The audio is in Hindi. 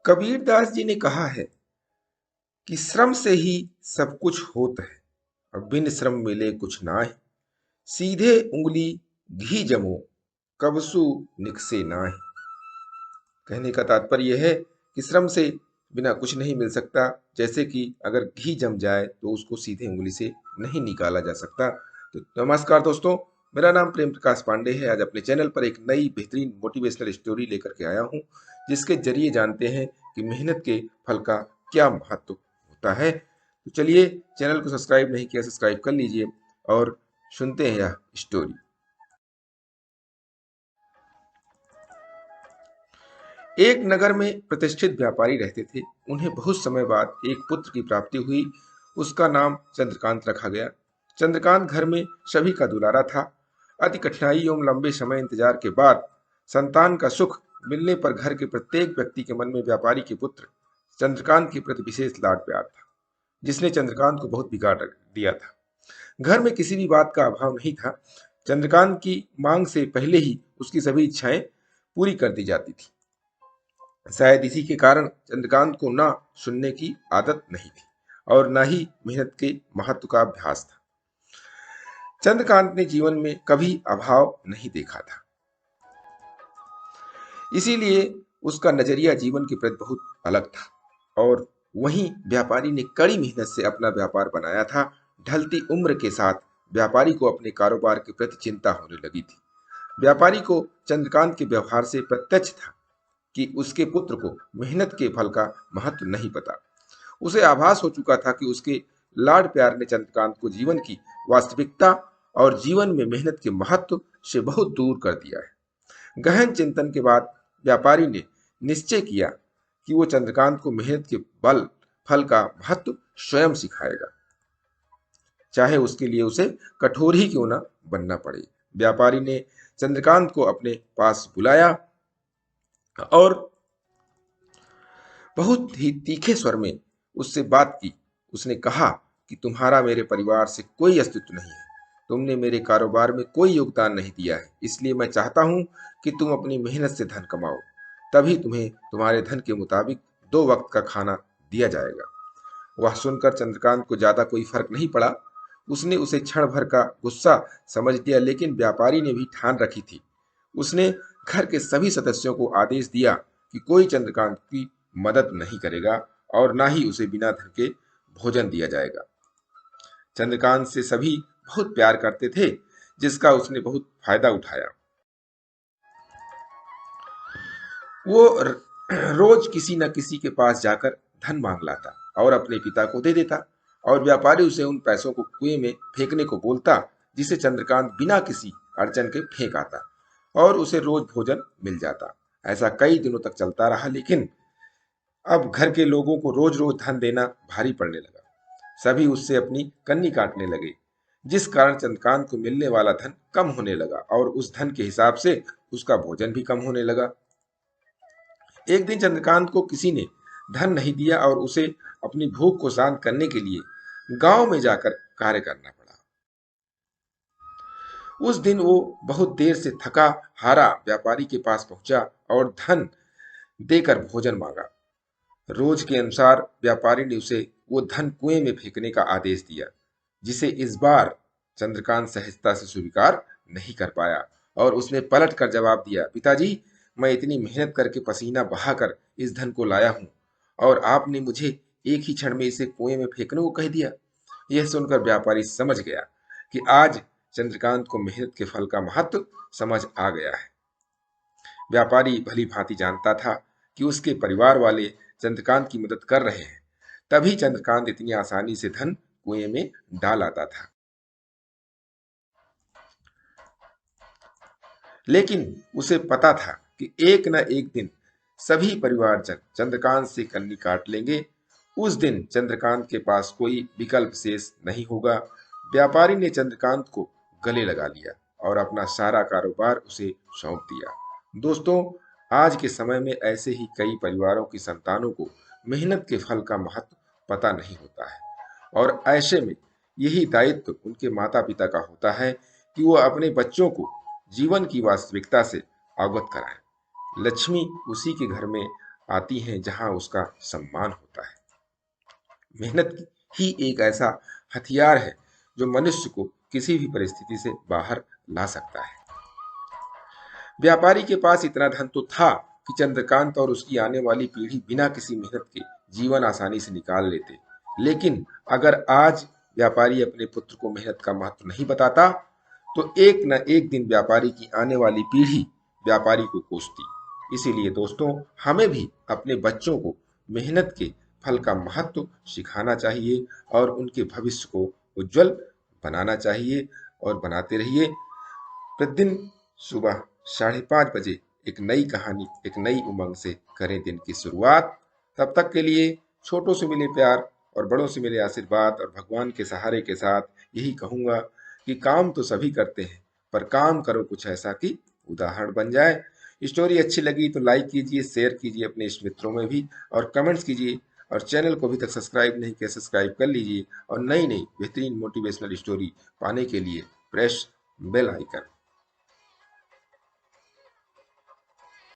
कबीरदास जी ने कहा है कि श्रम से ही सब कुछ होत है और बिन श्रम मिले कुछ नाहि। सीधे उंगली घी जमो कबसु निकसे नाहि। कहने का तात्पर्य यह है कि श्रम से बिना कुछ नहीं मिल सकता। जैसे कि अगर घी जम जाए तो उसको सीधे उंगली से नहीं निकाला जा सकता। तो नमस्कार दोस्तों, मेरा नाम प्रेम प्रकाश पांडे है। आज अपने चैनल पर एक नई बेहतरीन मोटिवेशनल स्टोरी लेकर के आया हूं, जिसके जरिए जानते हैं कि मेहनत के फल का क्या महत्व होता है। तो चलिए, चैनल को सब्सक्राइब नहीं किया, सब्सक्राइब कर लीजिए और सुनते हैं यह स्टोरी। एक नगर में प्रतिष्ठित व्यापारी रहते थे। उन्हें बहुत समय बाद एक पुत्र की प्राप्ति हुई। उसका नाम चंद्रकांत रखा गया। चंद्रकांत घर में सभी का दुलारा था। अति कठिनाई एवं लंबे समय इंतजार के बाद संतान का सुख मिलने पर घर के प्रत्येक व्यक्ति के मन में व्यापारी के पुत्र चंद्रकांत के प्रति विशेष लाड प्यार था, जिसने चंद्रकांत को बहुत बिगाड़ दिया था। घर में किसी भी बात का अभाव नहीं था। चंद्रकांत की मांग से पहले ही उसकी सभी इच्छाएं पूरी कर दी जाती थी। शायद इसी के कारण चंद्रकांत को ना सुनने की आदत नहीं थी और ना ही मेहनत के महत्व का अभ्यास था। चंद्रकांत ने जीवन में कभी अभाव नहीं देखा था, इसीलिए उसका नजरिया जीवन के प्रति बहुत अलग था। और वहीं व्यापारी ने कड़ी मेहनत से अपना व्यापार बनाया था। ढलती उम्र के साथ व्यापारी को अपने कारोबार के प्रति चिंता होने लगी थी। व्यापारी को चंद्रकांत के व्यवहार से प्रत्यक्ष था कि उसके पुत्र को मेहनत के फल का महत्व नहीं पता। उसे आभास हो चुका था कि उसके लाड प्यार ने चंद्रकांत को जीवन की वास्तविकता और जीवन में मेहनत के महत्व से बहुत दूर कर दिया है। गहन चिंतन के बाद व्यापारी ने निश्चय किया कि वो चंद्रकांत को मेहनत के बल फल का महत्व स्वयं सिखाएगा, चाहे उसके लिए उसे कठोर ही क्यों ना बनना पड़े। व्यापारी ने चंद्रकांत को अपने पास बुलाया और बहुत ही तीखे स्वर में उससे बात की। उसने कहा कि तुम्हारा मेरे परिवार से कोई अस्तित्व नहीं है। तुमने मेरे कारोबार में कोई योगदान नहीं दिया है, इसलिए मैं चाहता हूं कि तुम अपनी मेहनत से धन कमाओ, तभी तुम्हें तुम्हारे धन के मुताबिक 2 वक्त का खाना दिया जाएगा। वह सुनकर चंद्रकांत को ज्यादा कोई फर्क नहीं पड़ा। उसने उसे क्षण भर का गुस्सा समझ लिया, लेकिन व्यापारी ने भी ठान रखी थी। उसने घर के सभी सदस्यों को आदेश दिया कि कोई चंद्रकांत की मदद नहीं करेगा और ना ही उसे बिना धन के भोजन दिया जाएगा। चंद्रकांत से सभी बहुत प्यार करते थे, जिसका उसने बहुत फायदा उठाया। वो रोज किसी न किसी के पास जाकर धन मांग लाता और अपने पिता को दे देता, और व्यापारी उसे उन पैसों को कुएं में फेंकने को बोलता, जिसे चंद्रकांत बिना किसी अड़चन के फेंक आता और उसे रोज भोजन मिल जाता। ऐसा कई दिनों तक चलता रहा, लेकिन अब घर के लोगों को रोज रोज धन देना भारी पड़ने लगा। सभी उससे अपनी कन्नी काटने लगे, जिस कारण चंद्रकांत को मिलने वाला धन कम होने लगा और उस धन के हिसाब से उसका भोजन भी कम होने लगा। एक दिन चंद्रकांत को किसी ने धन नहीं दिया और उसे अपनी भूख को शांत करने के लिए गांव में जाकर कार्य करना पड़ा। उस दिन वो बहुत देर से थका हारा व्यापारी के पास पहुंचा और धन देकर भोजन मांगा। रोज के अनुसार व्यापारी ने उसे वो धन कुएं में फेंकने का आदेश दिया, जिसे इस बार चंद्रकांत सहजता से स्वीकार नहीं कर पाया और उसने पलट कर जवाब दिया, पिताजी, मैं इतनी मेहनत करके पसीना बहाकर इस धन को लाया हूं और आपने मुझे एक ही क्षण में इसे कुएं में फेंकने को कह दिया। यह सुनकर व्यापारी समझ गया कि आज चंद्रकांत को मेहनत के फल का महत्व समझ आ गया है। व्यापारी भली भांति जानता था कि उसके परिवार वाले चंद्रकांत की मदद कर रहे हैं, तभी चंद्रकांत इतनी आसानी से धन कुएं में डाल आता था। लेकिन उसे पता था कि एक न एक दिन सभी परिवारजन चंद्रकांत से कन्नी काट लेंगे। उस दिन चंद्रकांत के पास कोई विकल्प शेष नहीं होगा। व्यापारी ने चंद्रकांत को गले लगा लिया और अपना सारा कारोबार उसे सौंप दिया। दोस्तों, आज के समय में ऐसे ही कई परिवारों की संतानों को मेहनत के फल का महत्व पता नहीं होता है, और ऐसे में यही दायित्व उनके माता पिता का होता है कि वो अपने बच्चों को जीवन की वास्तविकता से अवगत कराएं। लक्ष्मी उसी के घर में आती हैं जहां उसका सम्मान होता है। मेहनत ही एक ऐसा हथियार है जो मनुष्य को किसी भी परिस्थिति से बाहर ला सकता है। व्यापारी के पास इतना धन तो था कि चंद्रकांत और उसकी आने वाली पीढ़ी बिना किसी मेहनत के जीवन आसानी से निकाल लेते। लेकिन अगर आज व्यापारी अपने पुत्र को मेहनत का महत्व नहीं बताता, तो एक न एक दिन व्यापारी की आने वाली पीढ़ी व्यापारी को कोसती। इसीलिए दोस्तों, हमें भी अपने बच्चों को मेहनत के फल का महत्व सिखाना चाहिए और उनके भविष्य को उज्जवल बनाना चाहिए, और बनाते रहिए। प्रतिदिन सुबह 5:30 बजे एक नई कहानी, एक नई उमंग से करें दिन की शुरुआत। तब तक के लिए छोटों से मिले प्यार और बड़ों से मिले आशीर्वाद और भगवान के सहारे के साथ यही कहूंगा कि काम तो सभी करते हैं, पर काम करो कुछ ऐसा कि उदाहरण बन जाए। स्टोरी अच्छी लगी तो लाइक कीजिए, शेयर कीजिए अपने इष्ट मित्रों में भी, और कमेंट्स कीजिए। और चैनल को अभी तक सब्सक्राइब नहीं किया, सब्सक्राइब कर लीजिए, और नई नई बेहतरीन मोटिवेशनल स्टोरी पाने के लिए प्रेस बेल आइकन।